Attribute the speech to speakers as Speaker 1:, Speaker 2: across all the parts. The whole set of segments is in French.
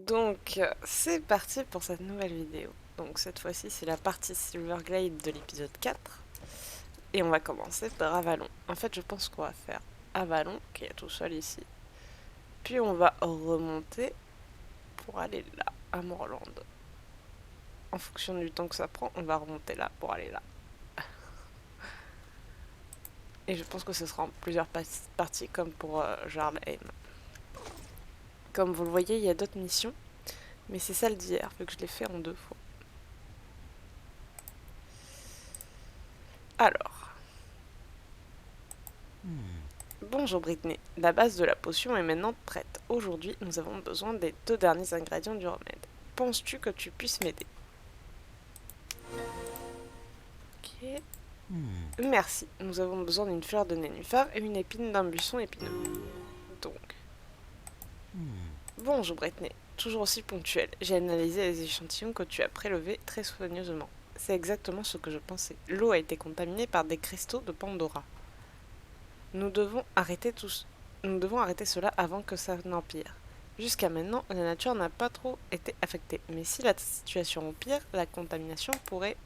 Speaker 1: Donc, c'est parti pour cette nouvelle vidéo. Donc, cette fois-ci, c'est la partie Silverglade de l'épisode 4. Et on va commencer par Avalon. En fait, je pense qu'on va faire Avalon, qui est tout seul ici. Puis, on va remonter pour aller là, à Morland. En fonction du temps que ça prend, on va remonter là pour aller là. Et je pense que ce sera en plusieurs parties, comme pour Jarlheim. Comme vous le voyez, il y a d'autres missions. Mais c'est celle d'hier, vu que je l'ai fait en 2 fois. Alors, bonjour Brittany, la base de la potion est maintenant prête. Aujourd'hui, nous avons besoin des 2 derniers ingrédients du remède. Penses-tu que tu puisses m'aider? Ok. Merci, nous avons besoin d'une fleur de nénuphar et une épine d'un buisson épineux. Donc. Bonjour Brittany, toujours aussi ponctuel. J'ai analysé les échantillons que tu as prélevés très soigneusement. C'est exactement ce que je pensais. L'eau a été contaminée par des cristaux de Pandora. Nous devons arrêter cela avant que ça n'empire. Jusqu'à maintenant, la nature n'a pas trop été affectée, mais si la situation empire, la contamination pourrait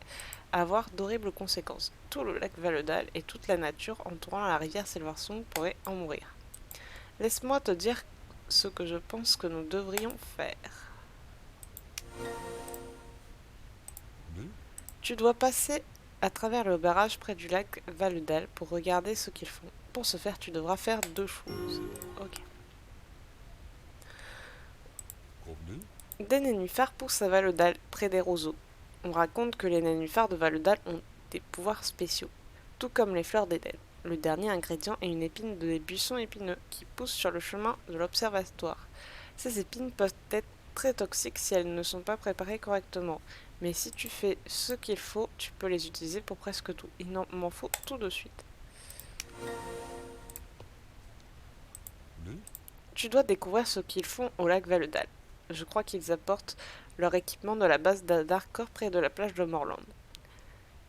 Speaker 1: avoir d'horribles conséquences. Tout le lac Valedal et toute la nature entourant la rivière Silversong pourraient en mourir. Laisse-moi te dire ce que je pense que nous devrions faire. Tu dois passer à travers le barrage près du lac Valedal pour regarder ce qu'ils font. Pour ce faire, tu devras faire 2 choses. Ok. Des nénuphars poussent à Valedal, près des roseaux. On raconte que les nénuphars de Valedal ont des pouvoirs spéciaux, tout comme les fleurs d'Éden. Le dernier ingrédient est une épine de buissons épineux qui pousse sur le chemin de l'observatoire. Ces épines peuvent être très toxiques si elles ne sont pas préparées correctement, mais si tu fais ce qu'il faut, tu peux les utiliser pour presque tout. Il m'en faut tout de suite. Tu dois découvrir ce qu'ils font au lac Valedal. Je crois qu'ils apportent leur équipement de la base d'Arcor près de la plage de Morland.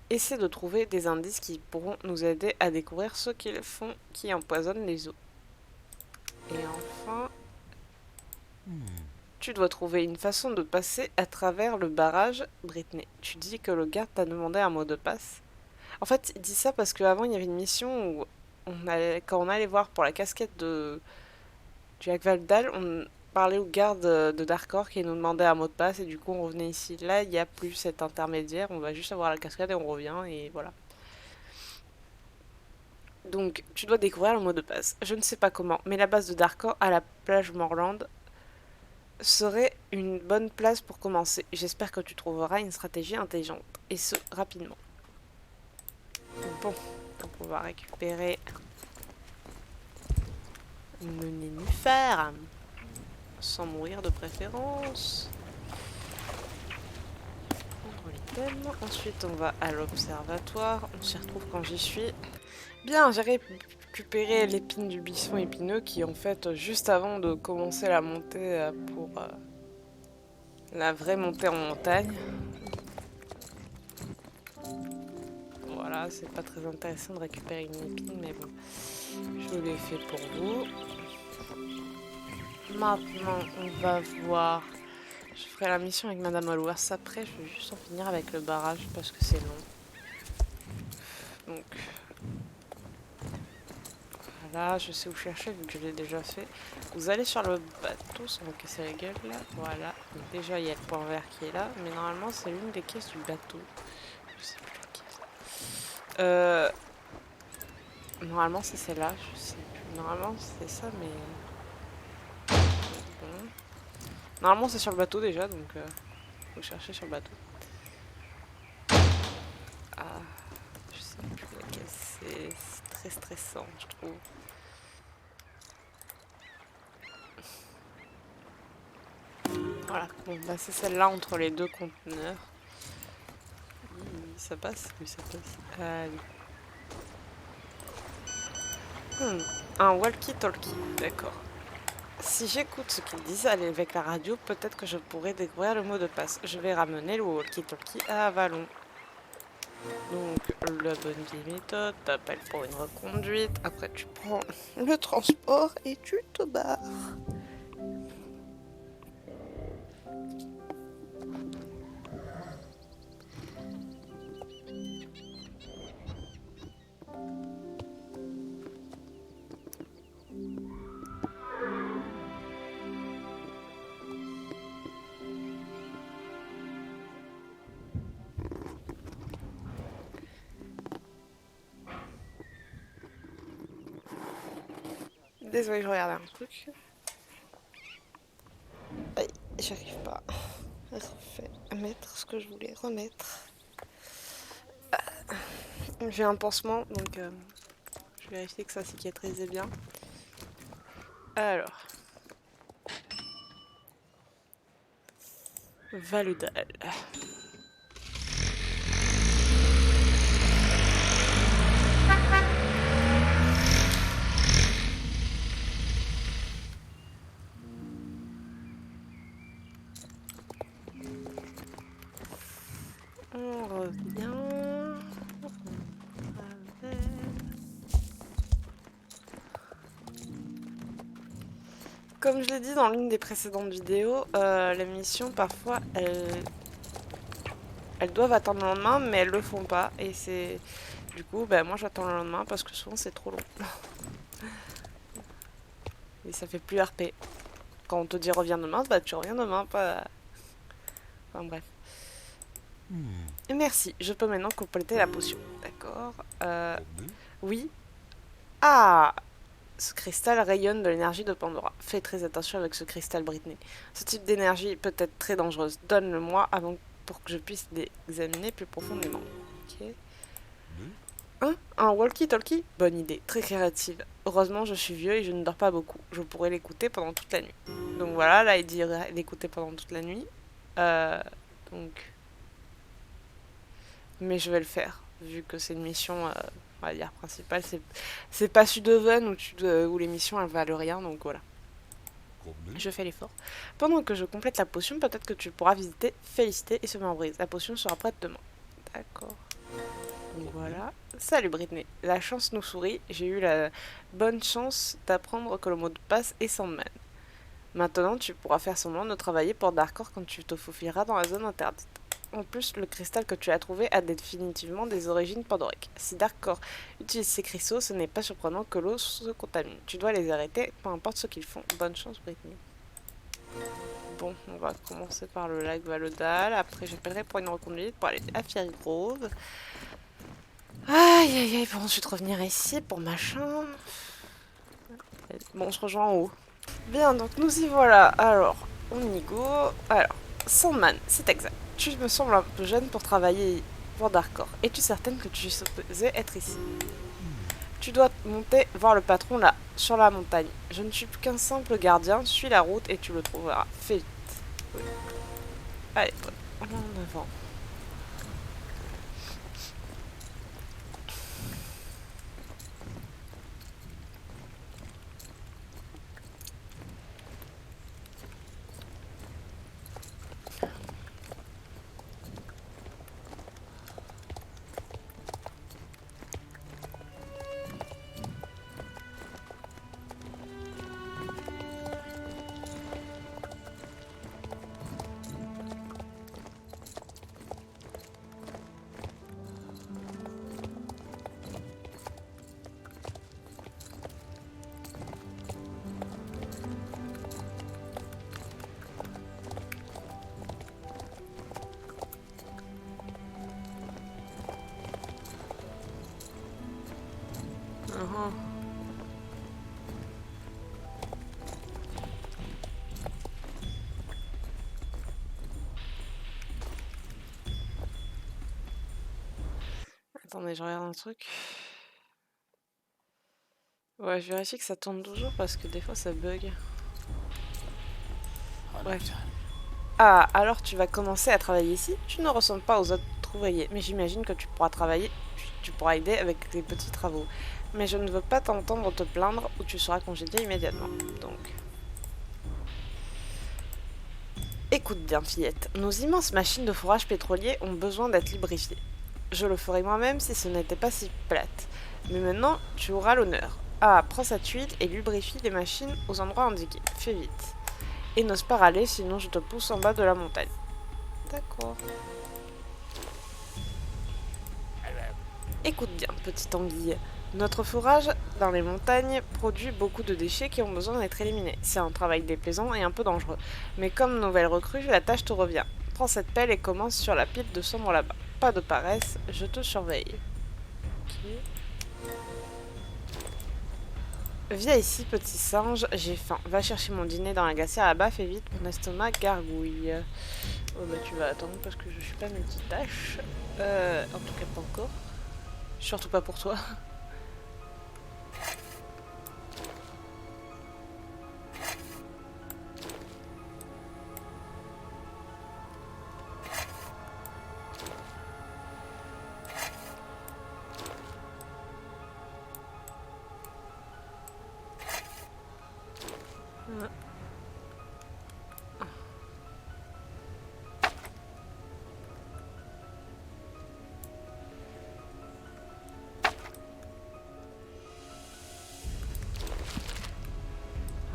Speaker 1: Essaie de trouver des indices qui pourront nous aider à découvrir ce qu'ils font qui empoisonne les eaux. Et enfin, tu dois trouver une façon de passer à travers le barrage, Brittany. Tu dis que le garde t'a demandé un mot de passe. En fait, il dit ça parce qu'avant, il y avait une mission où quand on allait voir pour la casquette du lac Valdal, on parlait au garde de Darkor qui nous demandait un mot de passe et du coup on revenait ici. Là, il n'y a plus cet intermédiaire, on va juste avoir la cascade et on revient et voilà. Donc, tu dois découvrir le mot de passe. Je ne sais pas comment, mais la base de Darkor à la plage Morland serait une bonne place pour commencer. J'espère que tu trouveras une stratégie intelligente, et ce, rapidement. Bon, donc on va récupérer le nénuphar, sans mourir de préférence. Prendre l'item. Ensuite, on va à l'observatoire. On s'y retrouve quand j'y suis. Bien, j'ai récupéré l'épine du buisson épineux qui, en fait, juste avant de commencer la montée pour la vraie montée en montagne. Voilà, c'est pas très intéressant de récupérer une épine, mais bon, je l'ai fait pour vous. Maintenant, on va voir. Je ferai la mission avec Madame Holworth après. Je vais juste en finir avec le barrage parce que c'est long. Donc, voilà, je sais où chercher vu que je l'ai déjà fait. Vous allez sur le bateau sans vous casser la gueule là. Voilà. Donc déjà, il y a le point vert qui est là. Mais normalement, c'est l'une des caisses du bateau. Je sais plus la caisse. Normalement, c'est celle-là. Je sais plus. Normalement, c'est ça, mais. Bon. Normalement, c'est sur le bateau déjà, donc faut chercher sur le bateau. Ah, je sais plus laquelle c'est très stressant, je trouve. Voilà, bon, bah c'est celle-là entre les 2 conteneurs. Ça passe? Oui, ça passe. Allez. Un walkie-talkie, d'accord. Si j'écoute ce qu'ils disent avec la radio, peut-être que je pourrais découvrir le mot de passe. Je vais ramener le walkie-talkie à Avalon. Donc, la bonne vieille méthode, t'appelles pour une reconduite, après tu prends le transport et tu te barres. Désolée, je regardais un truc. Aïe, j'arrive pas à mettre ce que je voulais remettre. J'ai un pansement, donc je vais vérifier que ça cicatrisait bien. Alors, Valodal. On revient. Comme je l'ai dit dans l'une des précédentes vidéos, les missions parfois elles doivent attendre le lendemain, mais elles le font pas. Et c'est du coup, bah, moi j'attends le lendemain parce que souvent c'est trop long. Et ça fait plus RP. Quand on te dit reviens demain, bah tu reviens demain, pas. Enfin bref. Et merci, je peux maintenant compléter la potion. D'accord. Oui. Ah, ce cristal rayonne de l'énergie de Pandora. Fais très attention avec ce cristal, Britney. Ce type d'énergie peut être très dangereuse. Donne-le-moi pour que je puisse l'examiner plus profondément. Ok. Hein? Un walkie-talkie? Bonne idée, très créative. Heureusement, je suis vieux et je ne dors pas beaucoup. Je pourrais l'écouter pendant toute la nuit. Donc voilà, là il dit l'écouter pendant toute la nuit. Donc... Mais je vais le faire, vu que c'est une mission, on va dire, principale. C'est pas Sudoven où les missions elles valent rien, donc voilà. Je fais l'effort. Pendant que je complète la potion, peut-être que tu pourras visiter Félicité et se membrise. La potion sera prête demain. D'accord. Donc voilà. Salut Britney. La chance nous sourit. J'ai eu la bonne chance d'apprendre que le mot de passe est Sandman. Maintenant, tu pourras faire semblant de travailler pour Darkor quand tu te faufileras dans la zone interdite. En plus, le cristal que tu as trouvé a définitivement des origines pandoriques. Si Darkor utilise ces cristaux, ce n'est pas surprenant que l'eau se contamine. Tu dois les arrêter, peu importe ce qu'ils font. Bonne chance, Britney. Bon, on va commencer par le lac Valodal. Après, j'appellerai pour une reconduite pour aller à Fairy Grove. Aïe aïe aïe, pour ensuite revenir ici pour ma chambre. Bon, on se rejoint en haut. Bien, donc nous y voilà. Alors, on y go. Alors, Sandman, c'est exact. Tu me sembles un peu jeune pour travailler pour Darkor. Es-tu certaine que tu es supposée être ici? Tu dois monter voir le patron là, sur la montagne. Je ne suis plus qu'un simple gardien. Suis la route et tu le trouveras. Fais vite. Oui. Allez, on va en avant. Attendez, je regarde un truc. Ouais, je vérifie que ça tourne toujours parce que des fois ça bug. Bref. Ah, alors tu vas commencer à travailler ici? Tu ne ressembles pas aux autres ouvriers, mais j'imagine que tu pourras aider avec tes petits travaux. Mais je ne veux pas t'entendre te plaindre ou tu seras congédié immédiatement. Donc... Écoute bien, fillette. Nos immenses machines de fourrage pétrolier ont besoin d'être lubrifiées. Je le ferais moi-même si ce n'était pas si plate. Mais maintenant, tu auras l'honneur. Ah, prends cette huile et lubrifie les machines aux endroits indiqués. Fais vite. Et n'ose pas râler, sinon je te pousse en bas de la montagne. D'accord. Écoute bien, petite anguille. Notre fourrage dans les montagnes produit beaucoup de déchets qui ont besoin d'être éliminés. C'est un travail déplaisant et un peu dangereux. Mais comme nouvelle recrue, la tâche te revient. Prends cette pelle et commence sur la pile de cendres là-bas. Pas de paresse, je te surveille. Ok. Viens ici, petit singe, j'ai faim. Va chercher mon dîner dans la glacière là-bas, fais vite, mon estomac gargouille. Oh bah tu vas attendre parce que je suis pas multitâche. En tout cas pas encore. Surtout pas pour toi.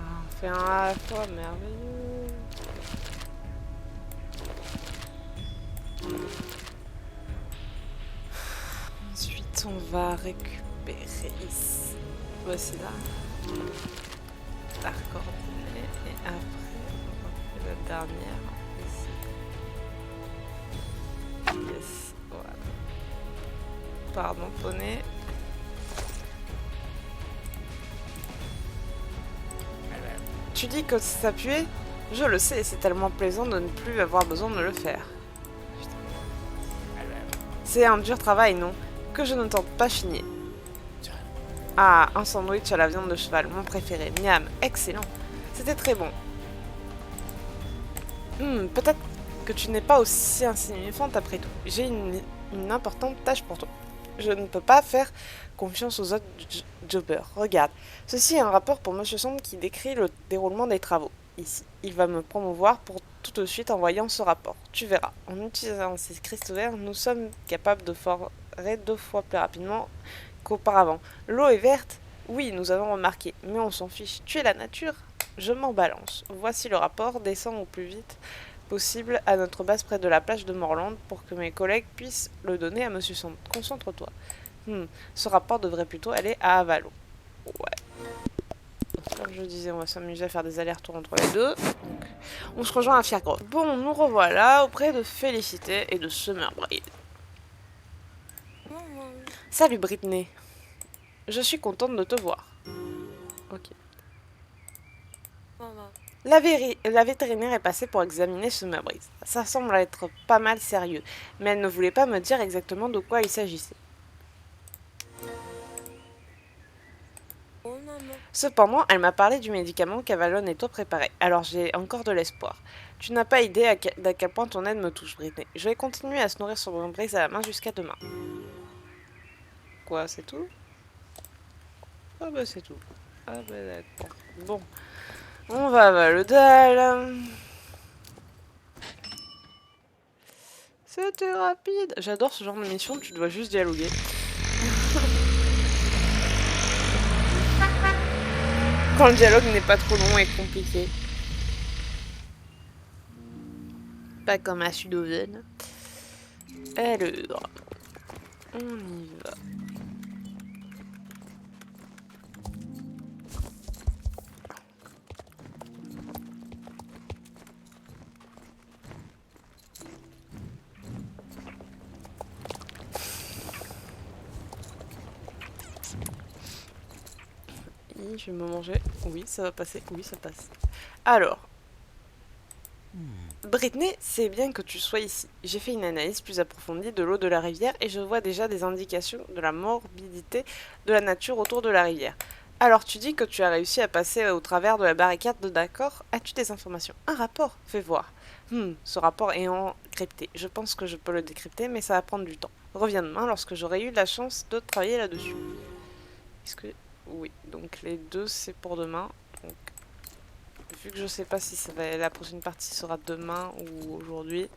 Speaker 1: On fait un à la fois, merveilleux. Ensuite, on va récupérer ici. Voici là. La coordonnée. Et après, on refait la dernière ici. Yes, voilà. Pardon, poney. Tu dis que ça puait? Je le sais, c'est tellement plaisant de ne plus avoir besoin de le faire. C'est un dur travail, non? Que je ne tente pas finir. Ah, un sandwich à la viande de cheval, mon préféré. Miam, excellent. C'était très bon. Peut-être que tu n'es pas aussi insignifiante après tout. J'ai une importante tâche pour toi. Je ne peux pas faire confiance aux autres jobbers. Regarde, ceci est un rapport pour Monsieur Sand qui décrit le déroulement des travaux. Ici, il va me promouvoir pour tout de suite en voyant ce rapport. Tu verras, en utilisant ces cristaux verts, nous sommes capables de forer 2 fois plus rapidement qu'auparavant. L'eau est verte? Oui, nous avons remarqué, mais on s'en fiche. Tu es la nature? Je m'en balance. Voici le rapport, descends au plus vite possible à notre base près de la plage de Morland pour que mes collègues puissent le donner à Monsieur Sand. Concentre-toi. Ce rapport devrait plutôt aller à Avalo. Ouais. Comme je disais, on va s'amuser à faire des allers-retours entre les deux. Donc, on se rejoint à Firegrove. Bon, nous revoilà auprès de Félicité et de Summerbride. Salut Britney. Je suis contente de te voir. Ok. La vétérinaire est passée pour examiner Summerbride. Ça semble être pas mal sérieux, mais elle ne voulait pas me dire exactement de quoi il s'agissait. Cependant, elle m'a parlé du médicament qu'Avalon est au préparé, alors j'ai encore de l'espoir. Tu n'as pas idée d'à quel point ton aide me touche, Britney. Je vais continuer à se nourrir sur mon brise à la main jusqu'à demain. Quoi, c'est tout? Ah bah c'est tout. Ah bah d'accord. Bon, on va à Valedal. C'était rapide. J'adore ce genre de mission, tu dois juste dialoguer. Quand le dialogue n'est pas trop long et compliqué. Pas comme à Sudoven. Alors, on y va. Je vais me manger. Oui, ça va passer. Oui, ça passe. Alors, Britney, c'est bien que tu sois ici. J'ai fait une analyse plus approfondie de l'eau de la rivière et je vois déjà des indications de la morbidité de la nature autour de la rivière. Alors, tu dis que tu as réussi à passer au travers de la barricade de d'accord. As-tu des informations? Un rapport? Fais voir. Ce rapport est encrypté. Je pense que je peux le décrypter, mais ça va prendre du temps. Reviens demain lorsque j'aurai eu la chance de travailler là-dessus. Est-ce que... Oui, donc les deux c'est pour demain. Donc, vu que je sais pas si la prochaine partie sera demain ou aujourd'hui,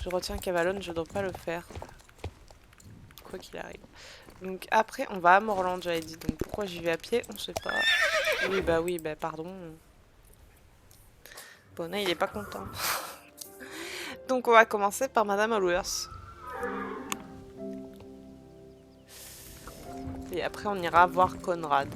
Speaker 1: je retiens qu'Avalon je dois pas le faire. Quoi qu'il arrive. Donc après on va à Morland, j'avais dit. Donc pourquoi j'y vais à pied, on sait pas. Oui, bah pardon. Bonnet il est pas content. Donc on va commencer par Madame Allers. Et après on ira voir Conrad.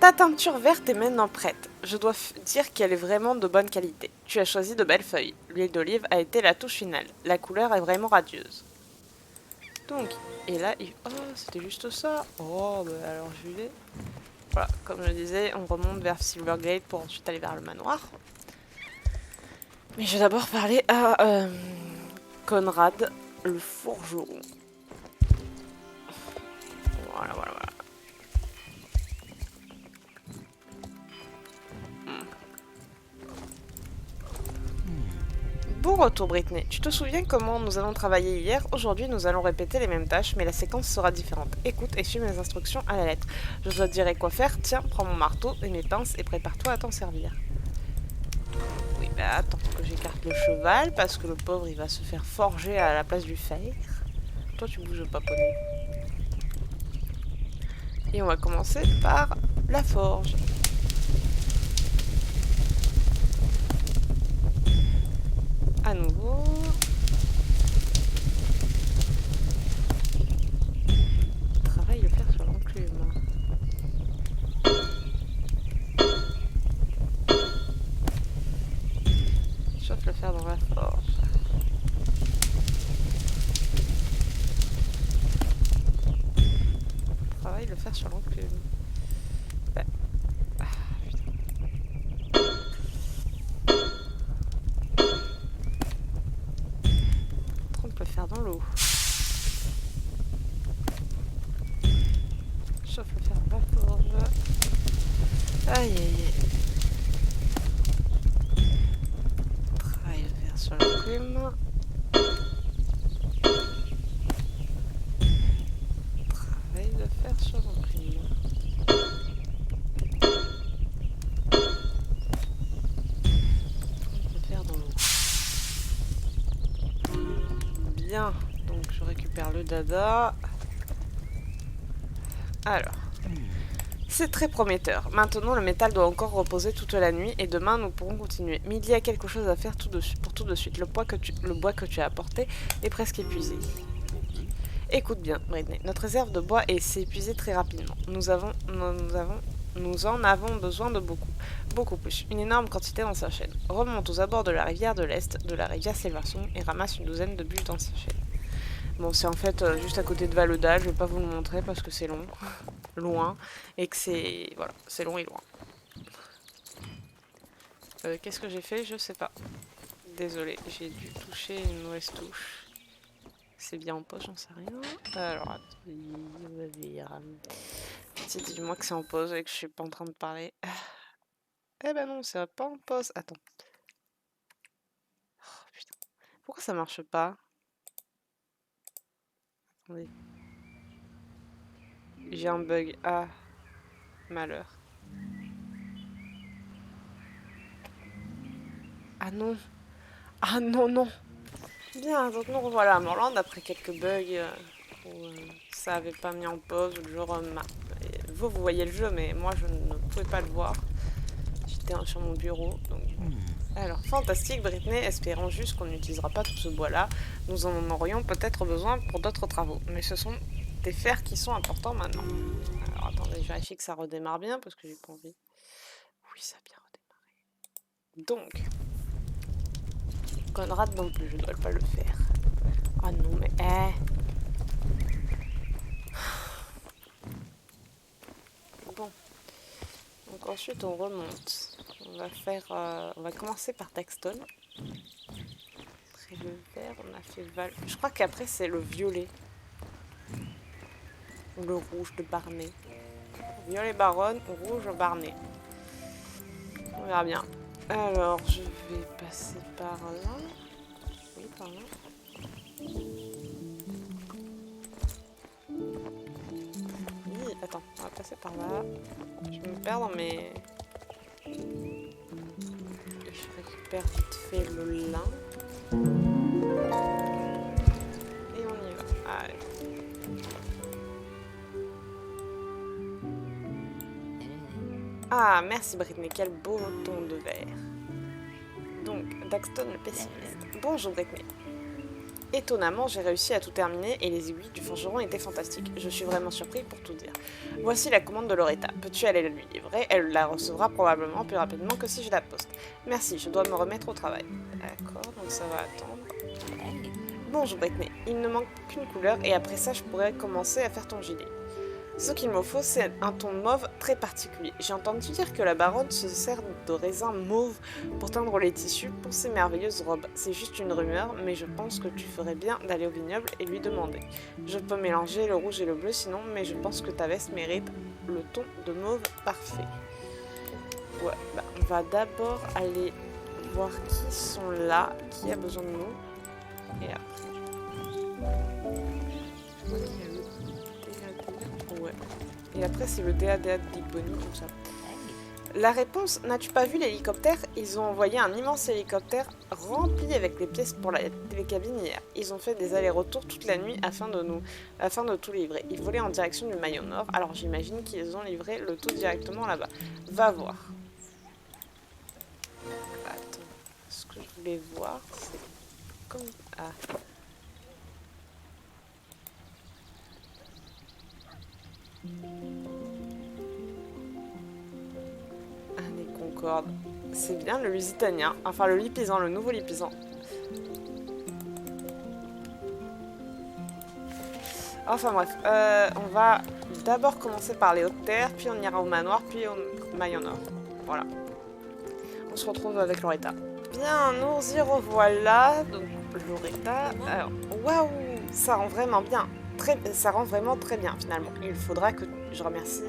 Speaker 1: Ta teinture verte est maintenant prête. Je dois dire qu'elle est vraiment de bonne qualité. Tu as choisi de belles feuilles. L'huile d'olive a été la touche finale. La couleur est vraiment radieuse. Donc, et là, oh, c'était juste ça. Oh, bah alors je vais... Voilà, comme je disais, on remonte vers Silvergate pour ensuite aller vers le manoir. Mais je vais d'abord parler à Conrad, le forgeron. Voilà, voilà, voilà. Bon retour Britney, tu te souviens comment nous avons travaillé hier? Aujourd'hui nous allons répéter les mêmes tâches mais la séquence sera différente. Écoute et suis mes instructions à la lettre. Je te dirai quoi faire, tiens, prends mon marteau et mes pinces et prépare-toi à t'en servir. Oui bah attends que j'écarte le cheval parce que le pauvre il va se faire forger à la place du fer. Toi tu bouges pas poney. Et on va commencer par la forge. À nouveau... Travaille le fer sur l'enclume. Chauffe le fer dans la forge. Travaille le fer sur l'enclume. Bah. Ah, trempe le fer dans l'eau. Chauffe le fer dans la forge. Aïe aïe aïe. Travaille le fer sur l'enclume. Travaille le fer sur l'enclume. Trempe le fer dans l'eau. Bien, donc je récupère le dada. Alors, c'est très prometteur. Maintenant, le métal doit encore reposer toute la nuit et demain, nous pourrons continuer. Mais il y a quelque chose à faire pour tout de suite. Le bois que tu as apporté est presque épuisé. Écoute bien, Britney. Notre réserve de bois s'est épuisée très rapidement. Nous en avons besoin de beaucoup plus. Une énorme quantité dans sa chaîne. Remonte aux abords de la rivière de l'Est, de la rivière Silverstone, et ramasse une douzaine de bûches dans sa chaîne. Bon, c'est en fait juste à côté de Valoda. Je vais pas vous le montrer parce que c'est long. Loin. Et que c'est... Voilà, c'est long et loin. Qu'est-ce que j'ai fait? Je sais pas. Désolée, j'ai dû toucher une mauvaise touche. C'est bien en pause, j'en sais rien. Alors, attends. Dis-moi que c'est en pause et que je suis pas en train de parler. Eh ben non, c'est pas en pause. Attends. Oh, putain. Pourquoi ça marche pas? Attendez. J'ai un bug. Ah, malheur. Ah non. Ah non, non. Bien, donc nous revoilà à Morland après quelques bugs où ça avait pas mis en pause. Le jour, vous voyez le jeu, mais moi je ne pouvais pas le voir. J'étais sur mon bureau. Donc... Alors, fantastique, Britney, espérons juste qu'on n'utilisera pas tout ce bois-là. Nous en aurions peut-être besoin pour d'autres travaux. Mais ce sont des fers qui sont importants maintenant. Alors, attendez, je vérifie que ça redémarre bien parce que j'ai pas envie. Oui, ça a bien redémarré. Donc, Conrad non plus, je dois pas le faire. Ah non, mais... Bon. Donc ensuite, on remonte. On va commencer par Daxton. Après le vert, on a fait Val... Je crois qu'après, c'est le violet. Ou le rouge de Barney. Violet baronne ou rouge Barney. On verra bien. Alors, je vais passer par là. Oui, par là. Oui, attends, on va passer par là. Je me perds dans mes... Je récupère vite fait le lin. Et on y va. Allez. Ah, merci Britney, quel beau ton de vert. Donc, Daxton le pessimiste. Bonjour Britney. Étonnamment, j'ai réussi à tout terminer et les aiguilles du forgeron étaient fantastiques. Je suis vraiment surpris pour tout dire. Voici la commande de Loretta. Peux-tu aller la lui livrer? Elle la recevra probablement plus rapidement que si je la poste. Merci, je dois me remettre au travail. D'accord, donc ça va attendre. Bonjour Britney, il ne manque qu'une couleur et après ça je pourrais commencer à faire ton gilet. Ce qu'il me faut, c'est un ton mauve très particulier. J'ai entendu dire que la baronne se sert de raisin mauve pour teindre les tissus pour ses merveilleuses robes. C'est juste une rumeur, mais je pense que tu ferais bien d'aller au vignoble et lui demander. Je peux mélanger le rouge et le bleu sinon, mais je pense que ta veste mérite le ton de mauve parfait. Ouais, bah, on va d'abord aller voir qui sont là, qui a besoin de nous. Et après... Ouais. Et après, c'est le DADA de Big Bonnie, tout ça. La réponse, n'as-tu pas vu l'hélicoptère? Ils ont envoyé un immense hélicoptère rempli avec les pièces pour la télécabine hier. Ils ont fait des allers-retours toute la nuit afin de tout livrer. Ils volaient en direction du Maillon Nord, alors j'imagine qu'ils ont livré le tout directement là-bas. Va voir. Attends, ce que je voulais voir, c'est comme... Ah... Année Concorde. C'est bien le Lusitanien. Enfin, le Lipisan, le nouveau Lipisan. Enfin bref, on va d'abord commencer par les hautes terres, puis on ira au manoir, puis au Maillon Nord. Voilà. On se retrouve avec Loretta. Bien, nous y revoilà. Donc, Loretta. Alors, waouh, ça rend vraiment bien. Ça rend vraiment très bien finalement. Il faudra que je remercie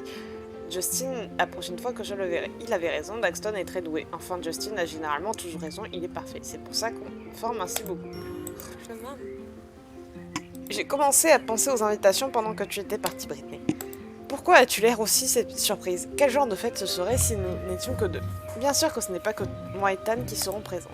Speaker 1: Justin la prochaine fois que je le verrai. Il avait raison, Daxton est très doué. Enfin, Justin a généralement toujours raison, il est parfait. C'est pour ça qu'on forme ainsi beaucoup. J'ai commencé à penser aux invitations pendant que tu étais partie, Britney. Pourquoi as-tu l'air aussi surprise? Quel genre de fête ce serait si nous n'étions que deux? Bien sûr que ce n'est pas que moi et Tan qui seront présents.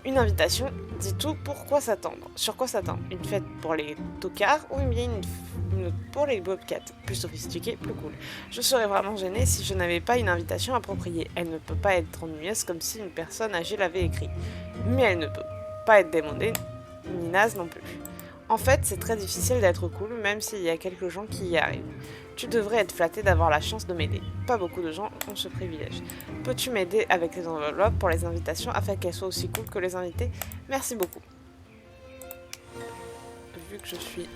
Speaker 1: Une invitation, dis tout, pourquoi s'attendre? Sur quoi s'attendre? Une fête pour les tocards ou bien une autre pour les bobcats? Plus sophistiquée, plus cool. Je serais vraiment gênée si je n'avais pas une invitation appropriée. Elle ne peut pas être ennuyeuse comme si une personne âgée l'avait écrit. Mais elle ne peut pas être démodée, ni naze non plus. En fait, c'est très difficile d'être cool, même s'il y a quelques gens qui y arrivent. Tu devrais être flatté d'avoir la chance de m'aider. Pas beaucoup de gens ont ce privilège. Peux-tu m'aider avec les enveloppes pour les invitations afin qu'elles soient aussi cool que les invités? Merci beaucoup. Vu que je suis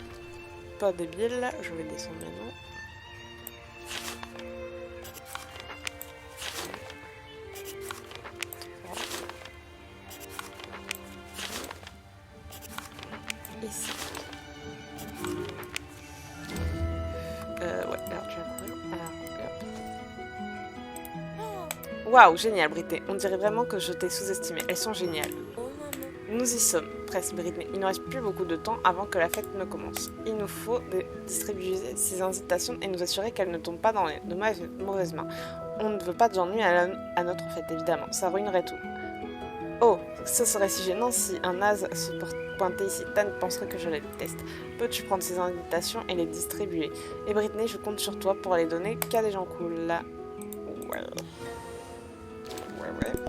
Speaker 1: pas débile, je vais descendre maintenant. Ici. Ouais, alors tu vas courir. Waouh, génial, Britney. On dirait vraiment que je t'ai sous-estimée. Elles sont géniales. Nous y sommes, presque, Britney. Il ne reste plus beaucoup de temps avant que la fête ne commence. Il nous faut distribuer ces invitations et nous assurer qu'elles ne tombent pas dans de mauvaises mains. On ne veut pas d'ennui à notre fête, évidemment. Ça ruinerait tout. Oh, ce serait si gênant si un naze se pointait ici. Tan penserait que je la déteste. Peux-tu prendre ces invitations et les distribuer? Et Britney, je compte sur toi pour les donner qu'à des gens cool. Là. Ouais,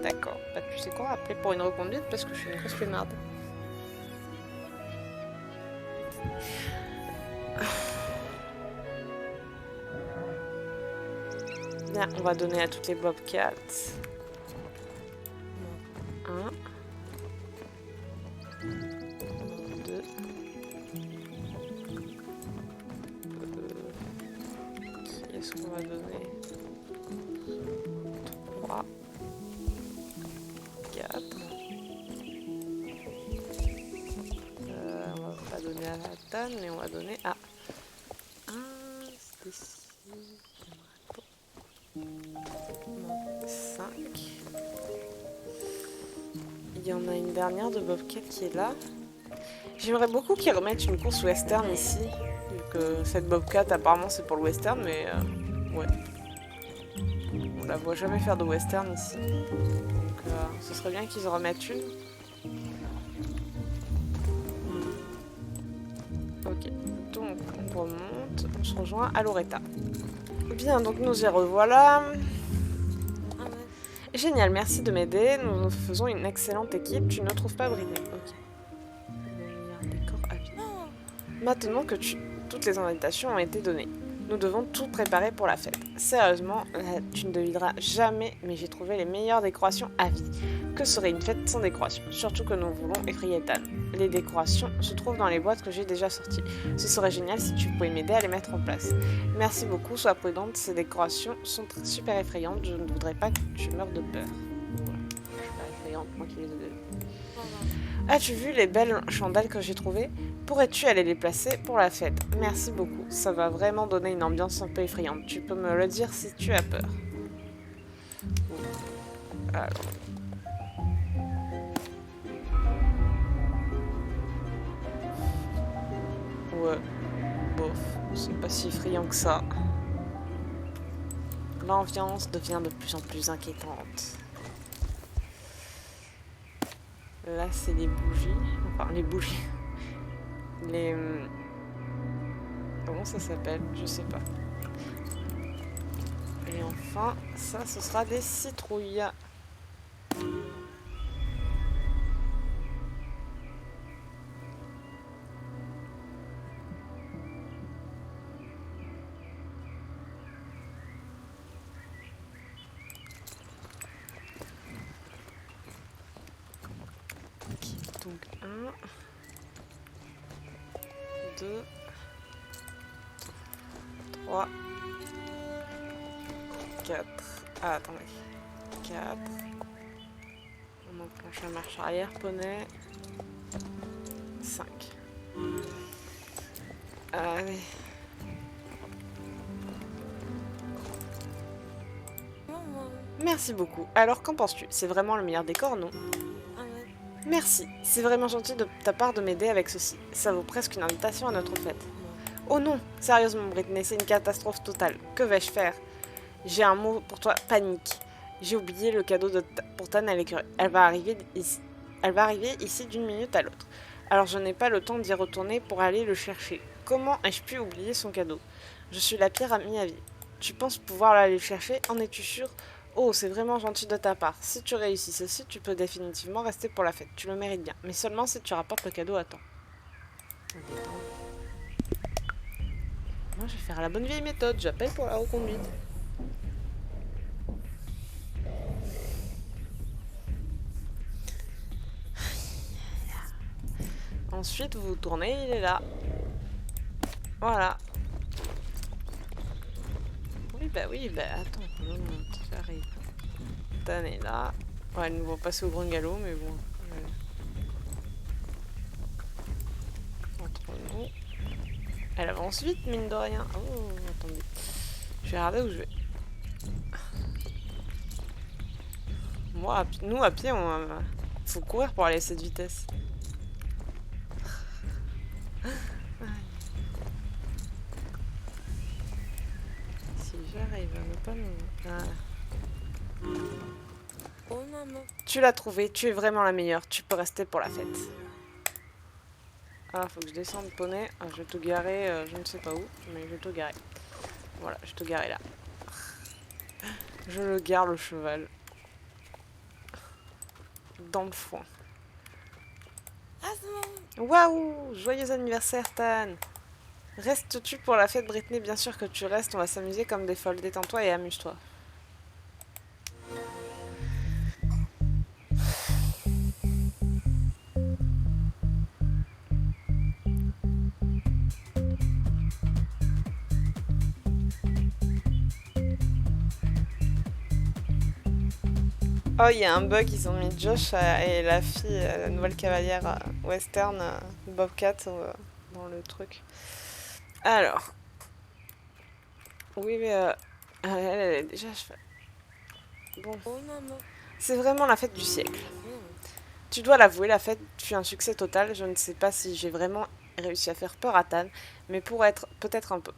Speaker 1: d'accord. Bah, tu sais quoi, appeler pour une reconduite parce que je suis une grosse flemmarde. Bien, on va donner à toutes les bobcats. 1. 2. Qui est-ce qu'on va donner? 3. 4. On va pas donner à la Tan, mais on va donner à 1. C'est ici. 5. Il y en a une dernière de Bobcat qui est là. J'aimerais beaucoup qu'ils remettent une course western ici. Vu que cette Bobcat apparemment c'est pour le western, mais ouais. On la voit jamais faire de western ici. Donc ce serait bien qu'ils en remettent une. Ok, donc on remonte, on se rejoint à Loretta. Bien, donc nous y revoilà. Génial, merci de m'aider. Nous faisons une excellente équipe. Tu ne trouves pas, Britney? Ok. Maintenant que toutes les invitations ont été données, nous devons tout préparer pour la fête. Sérieusement, tu ne devineras jamais, mais j'ai trouvé les meilleures décorations à vie. Que serait une fête sans décoration? Surtout que nous voulons effrayer Tan. Les décorations se trouvent dans les boîtes que j'ai déjà sorties. Ce serait génial si tu pouvais m'aider à les mettre en place. Merci beaucoup, sois prudente, ces décorations sont super effrayantes, je ne voudrais pas que tu meurs de peur. Voilà. Super effrayante, moi qui les ai données. As-tu vu les belles chandelles que j'ai trouvées? Pourrais-tu aller les placer pour la fête? Merci beaucoup, ça va vraiment donner une ambiance un peu effrayante. Tu peux me le dire si tu as peur. Alors. Ouais, bof, c'est pas si effrayant que ça. L'ambiance devient de plus en plus inquiétante. Là, c'est les bougies. Enfin, les bougies. Les... Comment ça s'appelle? Je sais pas. Et enfin, ça, ce sera des citrouilles. Donc 1, 2, 3, 4. Ah, attendez. 4. On enclenche la marche arrière, poney. 5. Allez. Merci beaucoup. Alors, qu'en penses-tu? C'est vraiment le meilleur décor, non? Merci, c'est vraiment gentil de ta part de m'aider avec ceci. Ça vaut presque une invitation à notre fête. Oh non, sérieusement Britney, c'est une catastrophe totale. Que vais-je faire? J'ai un mot pour toi, panique. J'ai oublié le cadeau pour Tan à l'écurie. Elle va arriver ici d'une minute à l'autre. Alors je n'ai pas le temps d'y retourner pour aller le chercher. Comment ai-je pu oublier son cadeau? Je suis la pire amie à vie. Tu penses pouvoir l'aller le chercher? En es-tu sûr? Oh, c'est vraiment gentil de ta part. Si tu réussis ceci, tu peux définitivement rester pour la fête. Tu le mérites bien. Mais seulement si tu rapportes le cadeau à temps. Moi, je vais faire la bonne vieille méthode. J'appelle pour la reconduite. Ensuite, vous vous tournez, il est là. Voilà. Oui, bah attends. Ça arrive. Tan est là. Ouais, elle nous voit passer au grand galop, mais bon. Entre nous. Elle avance vite, mine de rien. Oh, attendez. Je vais regarder où je vais. Moi, nous, à pied, faut courir pour aller à cette vitesse. Si j'arrive à ne pas me... Voilà. Oh maman. Tu l'as trouvé, tu es vraiment la meilleure. Tu peux rester pour la fête. Ah, faut que je descende, poney. Ah, je vais te garer, je ne sais pas où, mais je vais te garer. Voilà, je vais te garer là. Je le gare, le cheval. Dans le foin. Waouh! Joyeux anniversaire, Tan! Restes-tu pour la fête, Britney? Bien sûr que tu restes, on va s'amuser comme des folles. Détends-toi et amuse-toi. Oh, il y a un bug, ils ont mis Josh et la fille, la nouvelle cavalière western, Bobcat, dans le truc. Alors. Oui, mais elle est déjà... Bon. C'est vraiment la fête du siècle. Tu dois l'avouer, la fête fut un succès total. Je ne sais pas si j'ai vraiment réussi à faire peur à Tan, mais pour être peut-être un peu.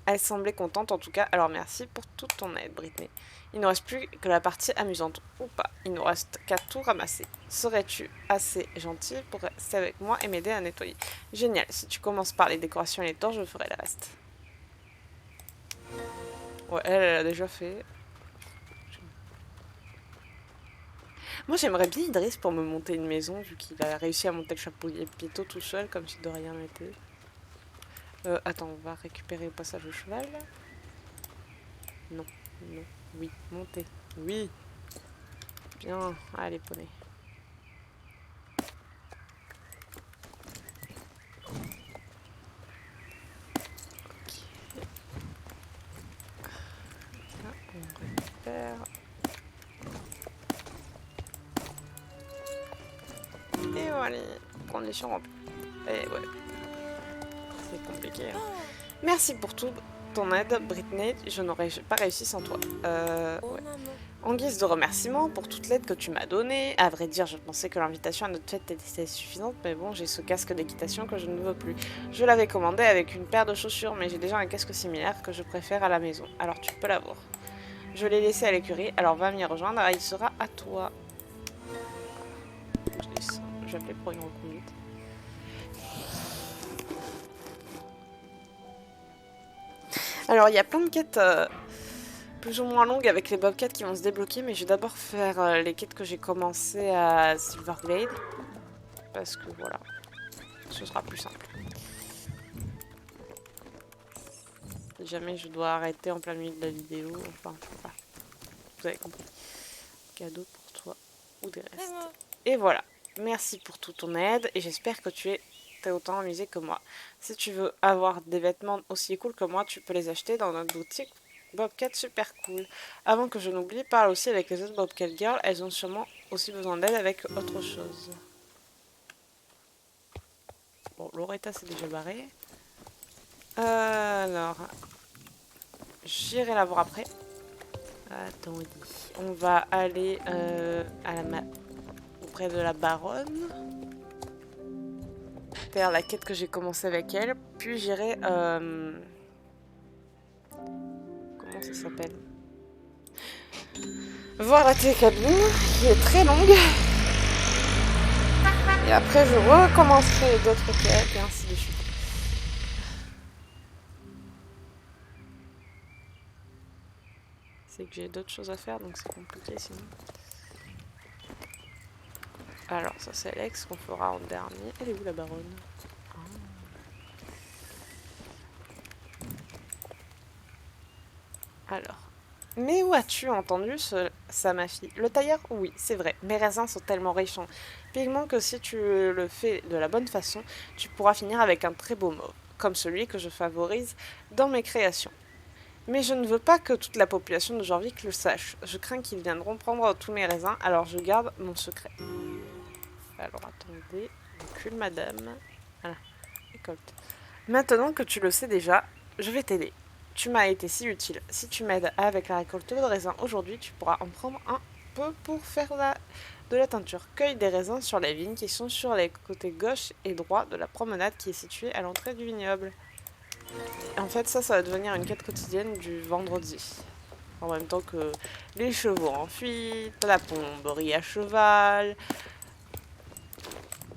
Speaker 1: Elle semblait contente en tout cas, alors merci pour toute ton aide, Britney. Il ne reste plus que la partie amusante, ou pas. Il nous reste qu'à tout ramasser. Serais-tu assez gentil pour rester avec moi et m'aider à nettoyer? Génial, si tu commences par les décorations et les torches, je ferai le reste. Ouais, elle a déjà fait. Moi j'aimerais bien Idriss pour me monter une maison, vu qu'il a réussi à monter le chapelier Pito tout seul, comme si de rien n'était. Attends, on va récupérer au passage le cheval. Non, non, oui, montez. Oui, bien. Allez, poney. Là, on récupère. Et voilà, condition remplie. Et ouais, c'est compliqué, hein. Merci pour tout ton aide, Brittany. Je n'aurais pas réussi sans toi. Ouais. En guise de remerciement pour toute l'aide que tu m'as donnée. À vrai dire, je pensais que l'invitation à notre fête était suffisante, mais bon, j'ai ce casque d'équitation que je ne veux plus. Je l'avais commandé avec une paire de chaussures, mais j'ai déjà un casque similaire que je préfère à la maison. Alors tu peux l'avoir. Je l'ai laissé à l'écurie, alors va m'y rejoindre, il sera à toi. Je vais appeler pour une reconduite. Alors il y a plein de quêtes plus ou moins longues avec les bobcats qui vont se débloquer, mais je vais d'abord faire les quêtes que j'ai commencé à Silverglade. Parce que voilà, ce sera plus simple. Si jamais je dois arrêter en plein milieu de la vidéo, enfin, voilà, vous avez compris. Cadeau pour toi ou des restes. Et voilà, merci pour toute ton aide et j'espère que t'es autant amusé que moi. Si tu veux avoir des vêtements aussi cool que moi, tu peux les acheter dans notre boutique Bobcat super cool. Avant que je n'oublie, parle aussi avec les autres Bobcat Girls, elles ont sûrement aussi besoin d'aide avec autre chose. Bon, Loretta s'est déjà barrée. Alors, j'irai la voir après. Attendez, on va aller auprès de la baronne. Faire la quête que j'ai commencée avec elle. Puis j'irai... comment ça s'appelle? Voir la télécabine, qui est très longue. Et après je recommencerai d'autres quêtes et ainsi de suite. C'est que j'ai d'autres choses à faire, donc c'est compliqué sinon. Alors ça c'est Alex qu'on fera en dernier. Elle est où la baronne? Alors. Mais où as-tu entendu ça, ma fille? Le tailleur? Oui, c'est vrai. Mes raisins sont tellement riches en pigments que si tu le fais de la bonne façon, tu pourras finir avec un très beau mauve, comme celui que je favorise dans mes créations. Mais je ne veux pas que toute la population de Jorvik le sache. Je crains qu'ils viendront prendre tous mes raisins, alors je garde mon secret. Alors attendez, recule madame. Voilà, récolte. Maintenant que tu le sais déjà, je vais t'aider. Tu m'as été si utile. Si tu m'aides avec la récolte de raisins aujourd'hui, tu pourras en prendre un peu pour faire de la teinture. Cueille des raisins sur les vignes qui sont sur les côtés gauche et droit de la promenade qui est située à l'entrée du vignoble. En fait, ça va devenir une quête quotidienne du vendredi. En même temps que les chevaux en fuite, la plomberie à cheval,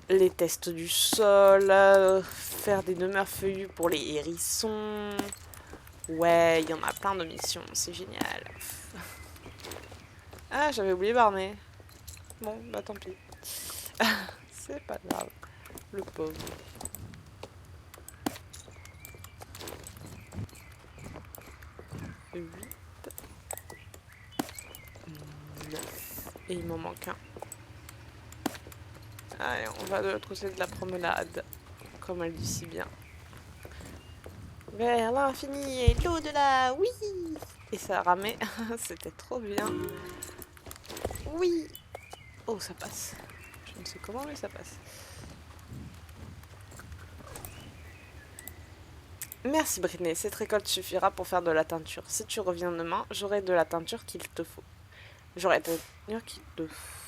Speaker 1: les tests du sol, faire des demeures feuillues pour les hérissons. Ouais, il y en a plein de missions, c'est génial. Ah, j'avais oublié Barney. Bon, bah tant pis. C'est pas grave, le pauvre. 8, 9. Et il m'en manque un. Allez, on va de l'autre côté de la promenade, comme elle dit si bien. Vers l'infini et l'au-delà, oui! Et ça ramait, c'était trop bien. Oui! Oh, ça passe. Je ne sais comment, mais ça passe. Merci Brittany, cette récolte suffira pour faire de la teinture. Si tu reviens demain, j'aurai de la teinture qu'il te faut. J'aurai de la teinture qu'il te faut.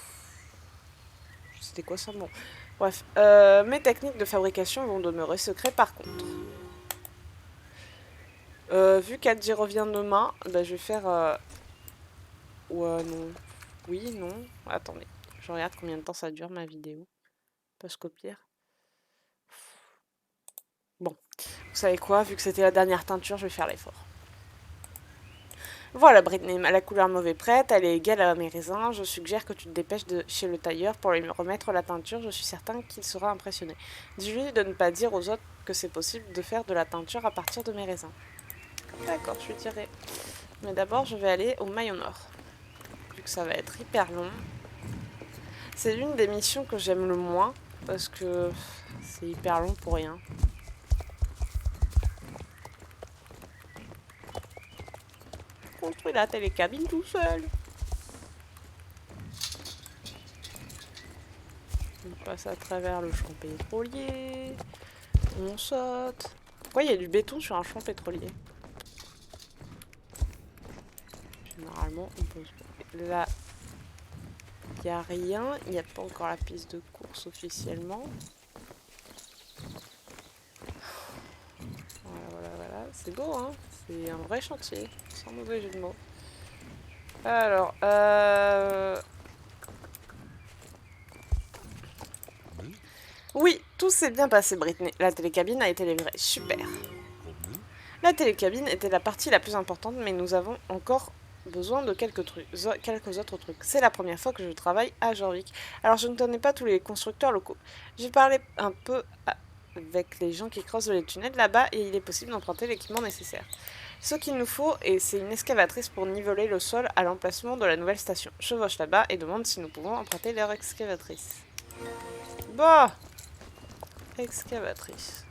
Speaker 1: C'était quoi ça? Bon. Bref, mes techniques de fabrication vont demeurer secrètes par contre. Vu qu'Adji revient demain, bah, je vais faire... Ouais, non. Oui, non. Attendez, je regarde combien de temps ça dure ma vidéo. Parce qu'au pire... Bon, vous savez quoi? Vu que c'était la dernière teinture, je vais faire l'effort. Voilà, Britney, la couleur mauve est prête, elle est égale à mes raisins. Je suggère que tu te dépêches de chez le tailleur pour lui remettre la teinture. Je suis certain qu'il sera impressionné. Dis-lui de ne pas dire aux autres que c'est possible de faire de la teinture à partir de mes raisins. D'accord, je lui dirai. Mais d'abord, je vais aller au Maillon Nord. Vu que ça va être hyper long. C'est l'une des missions que j'aime le moins. Parce que c'est hyper long pour rien. Construis la télécabine tout seul. On passe à travers le champ pétrolier. On saute. Pourquoi il y a du béton sur un champ pétrolier? Généralement, on peut... Là, il n'y a rien. Il n'y a pas encore la piste de course officiellement. Voilà, voilà, voilà. C'est beau, hein? C'est un vrai chantier. Sans mauvais jeu de mots. Alors, oui, tout s'est bien passé, Britney. La télécabine a été livrée. Super. La télécabine était la partie la plus importante, mais nous avons encore besoin de quelques autres trucs. C'est la première fois que je travaille à Jorvik. Alors je ne connais pas tous les constructeurs locaux. J'ai parlé un peu avec les gens qui creusent les tunnels là-bas et il est possible d'emprunter l'équipement nécessaire. Ce qu'il nous faut, c'est une excavatrice pour niveler le sol à l'emplacement de la nouvelle station. Chevauche là-bas et demande si nous pouvons emprunter leur excavatrice. Bon, excavatrice.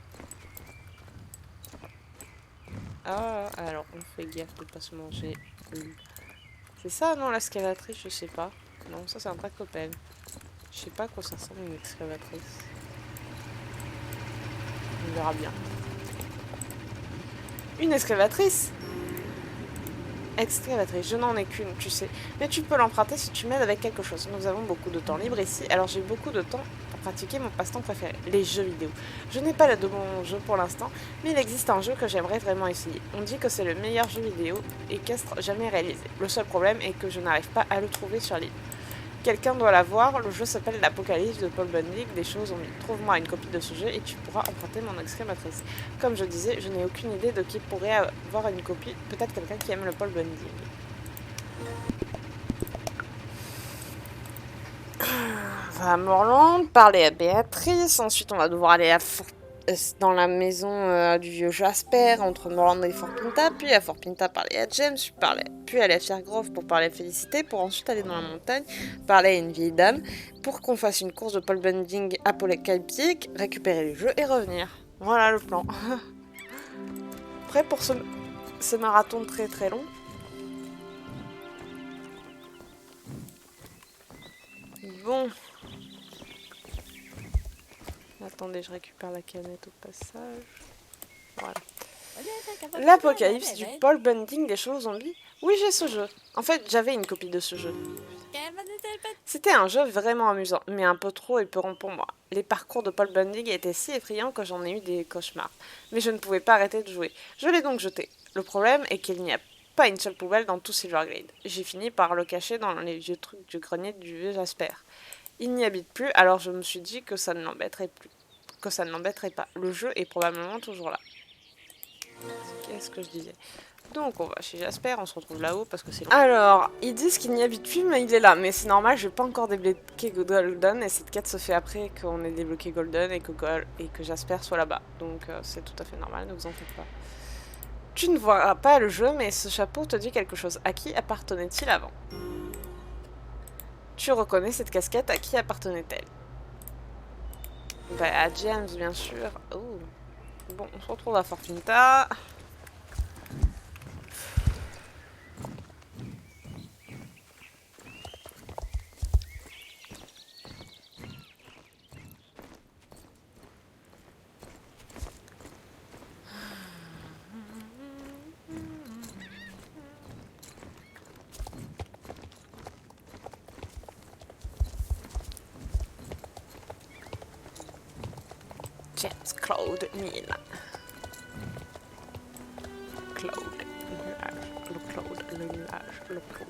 Speaker 1: Ah, alors on fait gaffe de pas se manger. C'est ça, non, l'excavatrice, je sais pas. Non, ça c'est un tractopelle. Je sais pas à quoi ça ressemble une excavatrice. On verra bien. Une excavatrice? Excavatrice, je n'en ai qu'une, tu sais. Mais tu peux l'emprunter si tu m'aides avec quelque chose. Nous avons beaucoup de temps libre ici, alors j'ai beaucoup de temps pour pratiquer mon passe-temps préféré, les jeux vidéo. Je n'ai pas de bon jeu pour l'instant, mais il existe un jeu que j'aimerais vraiment essayer. On dit que c'est le meilleur jeu vidéo équestre jamais réalisé. Le seul problème est que je n'arrive pas à le trouver sur l'île. Quelqu'un doit l'avoir, le jeu s'appelle l'Apocalypse de Paul Bundig, des choses ont mis. Trouve-moi une copie de ce jeu et tu pourras emprunter mon exclamatrice. Comme je disais, je n'ai aucune idée de qui pourrait avoir une copie, peut-être quelqu'un qui aime le Paul Bundig. On va à Morland, parler à Béatrice, ensuite on va devoir aller dans la maison du vieux Jasper, entre Morland et Fort Pinta, puis à Fort Pinta parler à James, puis aller à Fairgrove pour parler à Félicité, pour ensuite aller dans la montagne, parler à une vieille dame, pour qu'on fasse une course de Paul Bunding apocalyptique, récupérer le jeu et revenir. Voilà le plan. Prêt pour ce marathon très très long? Bon. Attendez, je récupère la canette au passage. Voilà. L'Apocalypse du Paul Bunting des chevaux zombies. Oui, j'ai ce jeu. En fait, j'avais une copie de ce jeu. C'était un jeu vraiment amusant, mais un peu trop épeurant pour moi. Les parcours de Paul Bunting étaient si effrayants que j'en ai eu des cauchemars. Mais je ne pouvais pas arrêter de jouer. Je l'ai donc jeté. Le problème est qu'il n'y a pas une seule poubelle dans tout Silverglade. J'ai fini par le cacher dans les vieux trucs du grenier du vieux Jasper. Il n'y habite plus, alors je me suis dit que ça ne l'embêterait plus. Que ça ne l'embêterait pas. Le jeu est probablement toujours là. Qu'est-ce que je disais? Donc on va chez Jasper, on se retrouve là-haut parce que c'est long. Alors, ils disent qu'il n'y habite plus, mais il est là. Mais c'est normal, je vais pas encore débloquer Golden, et cette quête se fait après qu'on ait débloqué Golden et que Jasper soit là-bas. Donc c'est tout à fait normal, ne vous en faites pas. Tu ne vois pas le jeu, mais ce chapeau te dit quelque chose. À qui appartenait-il avant? Tu reconnais cette casquette, à qui appartenait-elle? Bah, à James, bien sûr. Oh. Bon, on se retrouve à Fort Pinta. James Claude Nina. Claude, le Claude, le nuage, le Claude.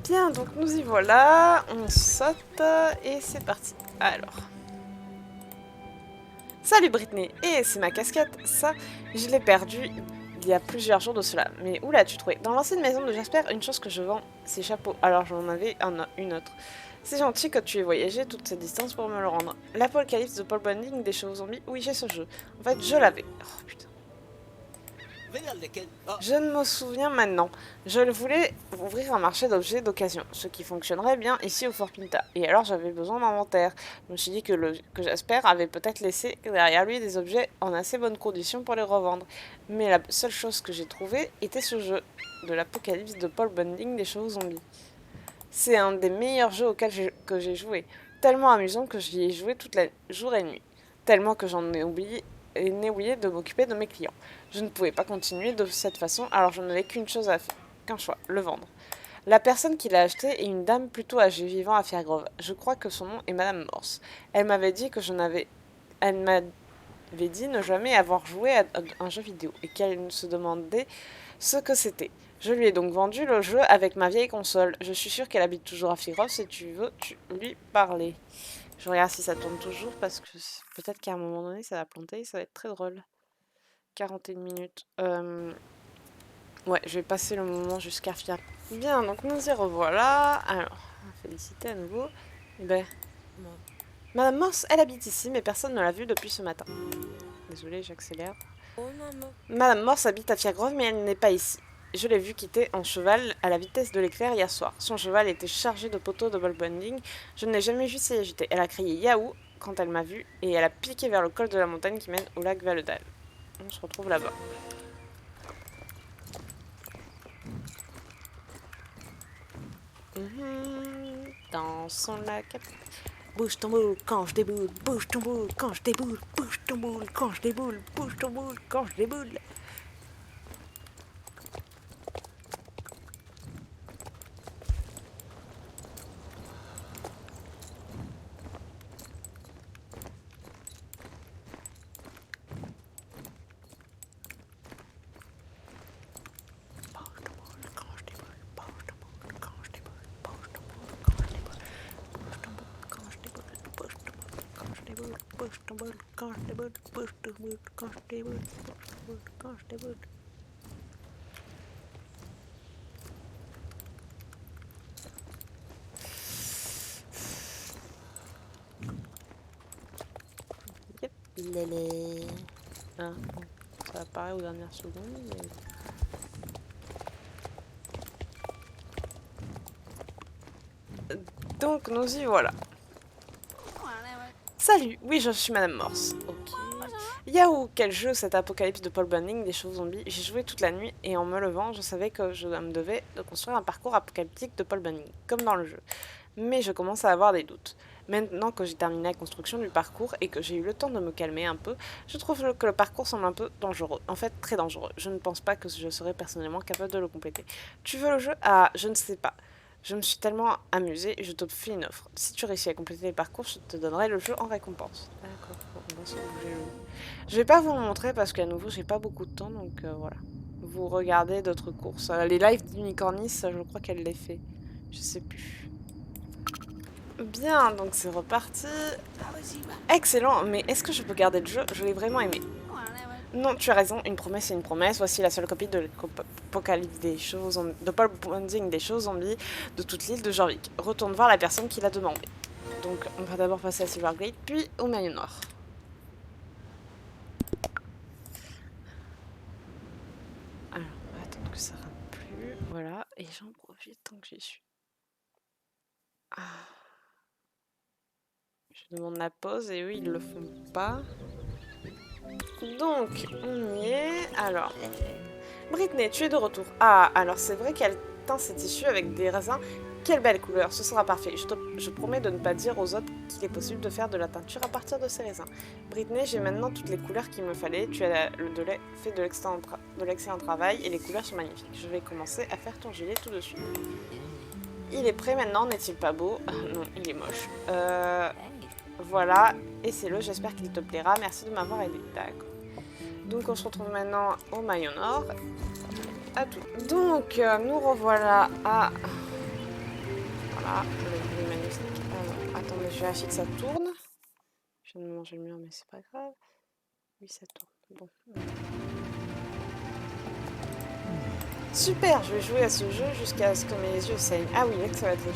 Speaker 1: Bien, donc nous y voilà. On saute et c'est parti. Alors. Salut Britney. Et c'est ma casquette. Ça, je l'ai perdue il y a plusieurs jours de cela. Mais où l'as-tu trouvé? Dans l'ancienne maison de Jasper, une chose que je vends, c'est chapeaux. Alors j'en avais une autre. C'est gentil que tu aies voyagé toute cette distance pour me le rendre. L'Apocalypse de Paul Bunyan des chevaux zombies. Oui, j'ai ce jeu. En fait, je l'avais. Oh putain. Je ne me souviens maintenant. Je voulais ouvrir un marché d'objets d'occasion, ce qui fonctionnerait bien ici au Fort Pinta. Et alors j'avais besoin d'inventaire. Je me suis dit que Jasper avait peut-être laissé derrière lui des objets en assez bonnes conditions pour les revendre. Mais la seule chose que j'ai trouvée était ce jeu de l'Apocalypse de Paul Bunyan des chevaux zombies. C'est un des meilleurs jeux auxquels j'ai joué. Tellement amusant que j'y ai joué toute la jour et nuit. Tellement que j'en ai oublié et n'ai oublié de m'occuper de mes clients. Je ne pouvais pas continuer de cette façon, alors je n'avais qu'une chose à faire, qu'un choix, le vendre. La personne qui l'a acheté est une dame plutôt âgée vivant à Fairgrove. Je crois que son nom est Madame Morse. Elle m'avait dit ne jamais avoir joué à un jeu vidéo et qu'elle se demandait ce que c'était. Je lui ai donc vendu le jeu avec ma vieille console. Je suis sûre qu'elle habite toujours à Fairgrove. Si tu veux, tu lui parler. Je regarde si ça tourne toujours parce que peut-être qu'à un moment donné ça va planter. Ça va être très drôle. 41 minutes. Ouais, je vais passer le moment jusqu'à Fiat. Bien, donc nous y revoilà. Alors, félicité à nouveau. Eh ben, Madame Morse, elle habite ici, mais personne ne l'a vue depuis ce matin. Désolée, j'accélère. Madame Morse habite à Fiagrove, mais elle n'est pas ici. Je l'ai vue quitter en cheval à la vitesse de l'éclair hier soir. Son cheval était chargé de poteaux de ball bonding. Je ne l'ai jamais vue s'y agiter. Elle a crié Yahoo quand elle m'a vue et elle a piqué vers le col de la montagne qui mène au lac Valedal. On se retrouve là-bas. Dans son lac. Bouge ton boule quand je déboule, bouge ton boule quand je déboule, bouge ton boule quand je déboule, bouge ton boule quand je déboule. Bouge ton boule quand je déboule, bouge ton boule quand je déboule, bouge ton boule quand je déboule. Yep, lélé. Ah, bon, ça apparaît aux dernières secondes, mais... Donc nous y voilà. Salut, oui je suis Madame Morse. Ok. Yahoo, quel jeu cet apocalypse de Paul Bunyan des chevaux zombies. J'ai joué toute la nuit et en me levant, je savais que je me devais de construire un parcours apocalyptique de Paul Bunyan, comme dans le jeu. Mais je commence à avoir des doutes. Maintenant que j'ai terminé la construction du parcours et que j'ai eu le temps de me calmer un peu, je trouve que le parcours semble un peu dangereux. En fait, très dangereux. Je ne pense pas que je serais personnellement capable de le compléter. Tu veux le jeu? Ah, je ne sais pas. Je me suis tellement amusée, je te fais une offre. Si tu réussis à compléter le parcours, je te donnerai le jeu en récompense. D'accord, on va se bouger. Je vais pas vous le montrer parce qu'à nouveau, j'ai pas beaucoup de temps, donc voilà. Vous regardez d'autres courses. Les lives d'Unicornis, je crois qu'elle les fait. Je sais plus. Bien, donc c'est reparti. Excellent, mais est-ce que je peux garder le jeu? Je l'ai vraiment aimé. Non, tu as raison, une promesse est une promesse. Voici la seule copie de l'Apocalypse des choses de Paul Bunyan des choses zombies de toute l'île de Jorvik. Retourne voir la personne qui l'a demandé. Donc, on va d'abord passer à Silverglade, puis au Maillot Noir. Alors, on va attendre que ça rame plus. Voilà, et j'en profite tant que j'y suis. Ah. Je demande la pause et eux, ils le font pas. Donc, on y est. Alors, Britney, tu es de retour. Ah, alors c'est vrai qu'elle teint ses tissus avec des raisins. Quelle belle couleur, ce sera parfait. Je promets de ne pas dire aux autres qu'il est possible de faire de la teinture à partir de ces raisins. Britney, j'ai maintenant toutes les couleurs qu'il me fallait. Tu as fait de l'excellent travail et les couleurs sont magnifiques. Je vais commencer à faire ton gilet tout de suite. Il est prêt maintenant, n'est-il pas beau? Non, il est moche. Voilà, et c'est le, j'espère qu'il te plaira. Merci de m'avoir aidé. D'accord. Donc on se retrouve maintenant au Maillot Nord. À tout. Donc nous revoilà à Ah, le bruit magnétique. Alors, attendez, je vérifie que ça tourne. Je viens de manger le mur, mais c'est pas grave. Oui, ça tourne. Bon. Super, je vais jouer à ce jeu jusqu'à ce que mes yeux saignent. Ah oui, là que ça va être